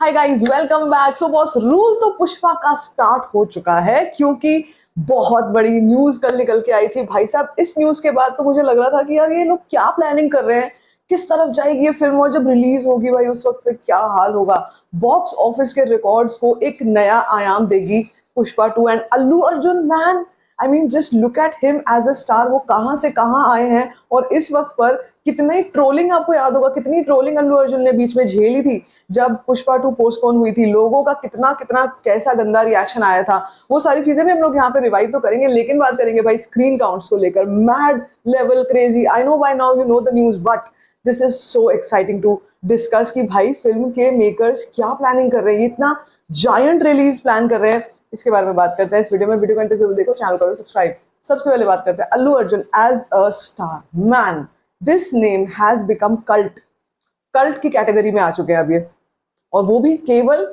Hi guys, welcome back. So boss, rule तो पुष्पा का start हो चुका है क्योंकि बहुत बड़ी न्यूज कल निकल के आई थी भाई साहब। इस न्यूज के बाद तो मुझे लग रहा था कि यार ये लोग क्या प्लानिंग कर रहे हैं, किस तरफ जाएगी ये फिल्म, और जब रिलीज होगी भाई उस वक्त पे क्या हाल होगा। बॉक्स ऑफिस के रिकॉर्ड्स को एक नया आयाम देगी Pushpa 2। And Allu Arjun, man, I mean just look at him as a star. वो कहाँ से कहाँ आए हैं और इस वक्त पर कितनी ट्रोलिंग, आपको याद होगा कितनी ट्रोलिंग अल्लू अर्जुन ने बीच में झेली थी जब पुष्पा 2 पोस्टपोन हुई थी। लोगों का कितना कितना कैसा गंदा रिएक्शन आया था, वो सारी चीजें भी हम लोग यहाँ पे रिवाइव तो करेंगे। लेकिन बात करेंगे भाई स्क्रीन काउंट्स को लेकर, mad level crazy. I know by now you know the news, but this is so exciting to discuss कि भाई फिल्म के मेकर्स क्या प्लानिंग कर रहे हैं, इतना जायंट रिलीज प्लान कर रहे हैं। इसके बारे में बात करते हैं इस वीडियो में। वीडियो को अंत तक जरूर देखो, चैनल करो सब्सक्राइब। सबसे पहले बात करते हैं Allu Arjun as a star man. This name has become cult, cult की कैटेगरी में आ चुके हैं अब ये। और वो भी केवल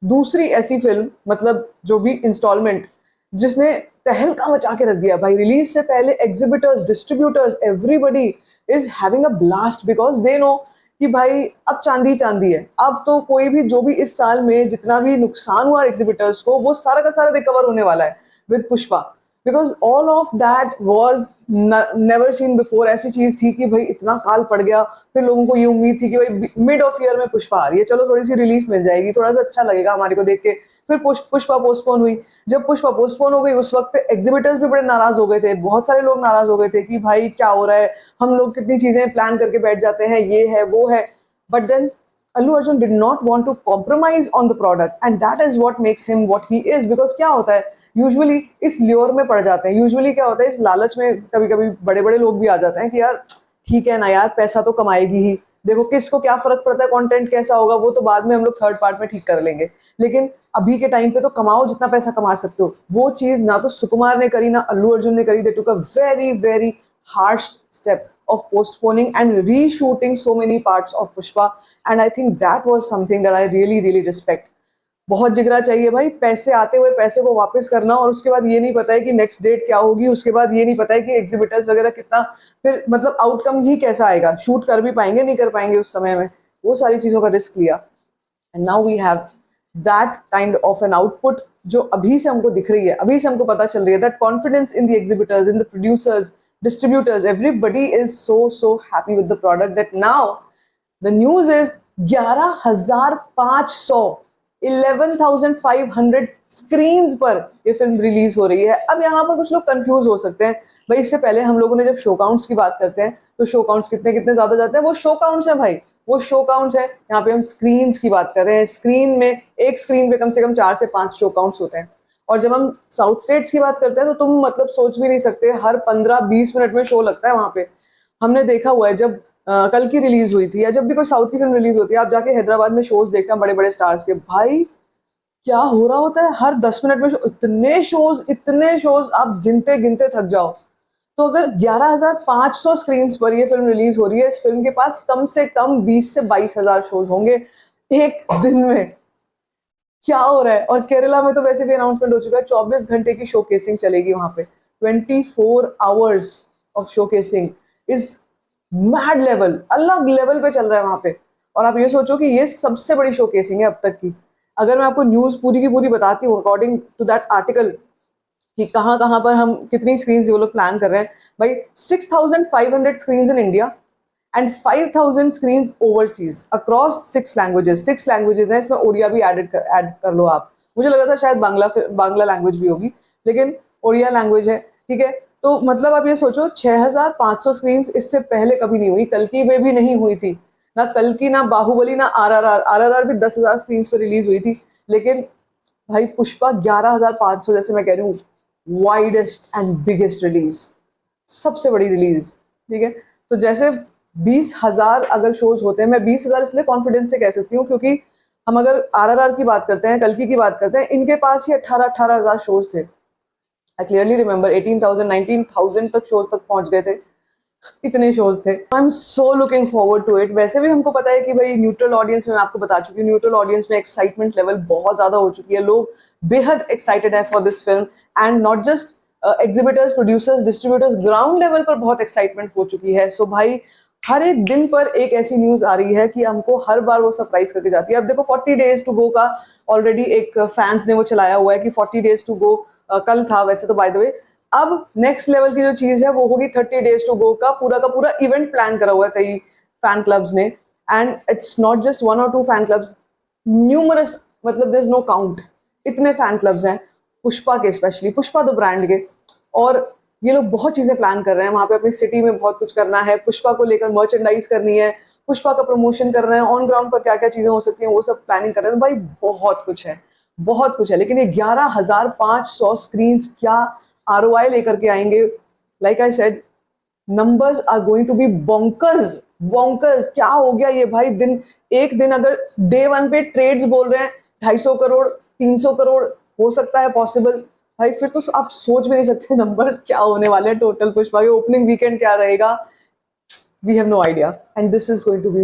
दूसरी ऐसी फिल्म, मतलब जो भी इंस्टॉलमेंट जिसने तहलका मचा के रख दिया भाई। रिलीज से पहले exhibitors, distributors, everybody is having a blast because they know कि भाई अब चांदी चांदी है। अब तो कोई भी जो भी इस साल में जितना भी नुकसान हुआ एग्जिबिटर्स को, वो सारा का सारा रिकवर होने वाला है with Pushpa. Because all of that was never seen before. ऐसी चीज थी कि भाई इतना काल पड़ गया, फिर लोगों को ये उम्मीद थी कि भाई मिड ऑफ ईयर में पुष्पा आ रही है, चलो थोड़ी सी रिलीफ मिल जाएगी, थोड़ा सा अच्छा लगेगा हमारे को देख के। फिर पुष्पा पोस्टपोन हुई। जब पुष्पा पोस्टपोन हो गई उस वक्त पे एग्जिबिटर्स भी बड़े नाराज हो गए थे, बहुत सारे लोग नाराज हो गए थे कि भाई क्या हो रहा है, हम लोग कितनी चीजें प्लान करके बैठ जाते हैं, ये है वो है। But then Allu Arjun did not want to compromise on the product, and that is what makes him what he is. Because क्या होता है, यूजुअली इस ल्योर में पड़ जाते हैं, यूजुअली क्या होता है, इस लालच में कभी कभी बड़े बड़े लोग भी आ जाते हैं कि यार ठीक है ना यार, पैसा तो कमाएगी ही, देखो किसको क्या फर्क पड़ता है कंटेंट कैसा होगा, वो तो बाद में हम लोग थर्ड पार्ट में ठीक कर लेंगे। लेकिन अभी के टाइम पे तो कमाओ जितना पैसा कमा सकते हो। वो चीज ना तो सुकुमार ने करी ना अल्लू अर्जुन ने करी। They took a very very harsh step of postponing and reshooting so many parts of Pushpa, and I think that was something that I really really respect. बहुत जिगरा चाहिए भाई, पैसे आते हुए पैसे को वापस करना, और उसके बाद ये नहीं पता है कि नेक्स्ट डेट क्या होगी, उसके बाद ये नहीं पता है कि एग्जिबिटर्स वगैरह कितना, फिर मतलब आउटकम ही कैसा आएगा, शूट कर भी पाएंगे नहीं कर पाएंगे उस समय में, वो सारी चीजों का रिस्क लिया। And now we have that kind of an output जो अभी से हमको दिख रही है, अभी से हमको पता चल रही है। That confidence in the exhibitors, in the producers, distributors, everybody is so happy with the product that now the news is 11,500 11,500 screens पर ये फिल्म रिलीज हो रही है। अब यहाँ पर कुछ लोग कंफ्यूज हो सकते हैं भाई, इससे पहले हम लोगों ने जब शो काउंट्स की बात करते हैं तो शो काउंट्स कितने कितने ज्यादा जाते हैं, वो शो काउंट्स है भाई, वो शो काउंट्स है। यहाँ पे हम स्क्रीन्स की बात कर रहे हैं। स्क्रीन में एक स्क्रीन पे कम से कम 4 से 5 शो काउंट्स होते हैं। और जब हम साउथ स्टेट्स की बात करते हैं तो तुम मतलब सोच भी नहीं सकते, हर 15-20 मिनट में शो लगता है वहां पे। हमने देखा हुआ है जब कल की रिलीज हुई थी या जब भी कोई साउथ की फिल्म रिलीज होती है, आप जाके हैदराबाद में शोज देखना बड़े बड़े स्टार्स के, भाई क्या हो रहा होता है, हर 10 मिनट में इतने शोज आप गिनते गिनते थक जाओ। तो अगर 11,500 स्क्रीन पर ये फिल्म रिलीज हो रही है, इस फिल्म के पास कम से कम 20 से 22,000 शोज होंगे एक दिन में। क्या हो रहा है। और केरला में तो वैसे भी अनाउंसमेंट हो चुका है, 24 घंटे की शोकेसिंग चलेगी वहां पे। 24 hours of showcasing is mad level, अलग लेवल पे चल रहा है वहां पे। और आप ये सोचो कि ये सबसे बड़ी शोकेसिंग है अब तक की। अगर मैं आपको न्यूज पूरी की पूरी बताती हूँ अकॉर्डिंग टू दैट आर्टिकल कि कहाँ कहाँ पर हम कितनी स्क्रीन वो लोग प्लान कर रहे हैं भाई। 6,500 screen in India and 5,000 screens overseas across 6 languages। 6 languages हैं, इसमें ओडिया भी ऐड कर लो आप। मुझे लगा था शायद बांग्ला लैंग्वेज भी होगी, लेकिन ओडिया लैंग्वेज है, ठीक है। तो मतलब आप ये सोचो 6,500 स्क्रीन्स इससे पहले कभी नहीं हुई, कल्कि में भी नहीं हुई थी ना, कल्कि ना बाहुबली ना आरआरआर भी 10,000 स्क्रीन पर रिलीज हुई थी। लेकिन भाई पुष्पा 11,500, जैसे मैं कह रही हूँ, वाइडेस्ट एंड बिगेस्ट रिलीज, सबसे बड़ी रिलीज, ठीक है। तो जैसे 20,000 अगर शोज होते हैं, मैं 20,000 इसलिए कॉन्फिडेंस से कह सकती हूँ क्योंकि हम अगर आरआरआर की बात करते हैं, कल्कि की बात करते हैं, इनके पास ही 18,000 शोज थे। आई क्लियरली रिमेंबर 18,000 19,000 तक शोज तक पहुंच गए थे, इतने शोज थे। I am so looking forward to it. वैसे भी हमको पता है कि भाई न्यूट्रल ऑडियंस में, मैं आपको बता चुकी हूँ, न्यूट्रल ऑडियंस में एक्साइटमेंट लेवल बहुत ज्यादा हो चुकी है, लोग बेहद एक्साइटेड है for this film. And not just exhibitors, producers, distributors, ground level पर बहुत एक्साइटमेंट हो चुकी है। सो भाई हर एक दिन पर एक ऐसी न्यूज आ रही है कि हमको हर बार वो सरप्राइज करके जाती है। अब देखो 40 डेज टू गो का ऑलरेडी एक फैंस ने वो चलाया हुआ है कि 40 डेज टू गो कल था वैसे तो बाय द वे। अब नेक्स्ट लेवल की जो चीज है वो होगी 30 डेज टू गो का पूरा इवेंट प्लान करा हुआ है कई फैन क्लब्स ने। एंड इट्स नॉट जस्ट 1 और 2 फैन क्लब्स, न्यूमरस, मतलब देयर इज नो काउंट, इतने फैन क्लब्स हैं पुष्पा के, स्पेशली पुष्पा द ब्रांड के। और ये लोग बहुत चीजें प्लान कर रहे हैं वहां पे, अपनी सिटी में बहुत कुछ करना है, पुष्पा को लेकर मर्चेंडाइज करनी है, पुष्पा का प्रमोशन कर रहे हैं, ऑन ग्राउंड पर क्या क्या चीजें हो सकती हैं वो सब प्लानिंग कर रहे हैं। तो भाई बहुत कुछ है, बहुत कुछ है। लेकिन ये 11,500 स्क्रीन क्या ROI लेकर के आएंगे? Like I said, numbers are going to be bonkers. Bonkers क्या हो गया ये भाई? एक दिन अगर डे 1 पे ट्रेड्स बोल रहे हैं 250 करोड़ 300 करोड़ हो सकता है पॉसिबल, भाई फिर तो आप सोच भी नहीं सकते नंबर्स क्या होने वाले हैं। टोटल पुष्पा के ओपनिंग वीकेंड क्या रहेगा, we have no idea, and this is going to be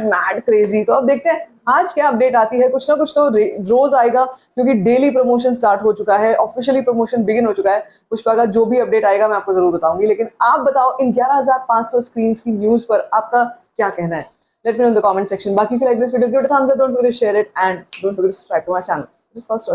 mad crazy. तो अब देखते हैं आज क्या अपडेट आती है। कुछ ना कुछ तो रोज आएगा क्योंकि डेली प्रमोशन स्टार्ट हो चुका है, ऑफिशियली प्रमोशन बिगिन हो चुका है पुष्पा का। जो भी अपडेट आएगा मैं आपको जरूर बताऊंगी। लेकिन आप बताओ इन 11,500 स्क्रीन की न्यूज पर आपका क्या कहना है? Let me know in the comment section. बाकी if you like this video, give it a thumbs up, don't forget to share it, and don't forget to subscribe to my channel. Just first,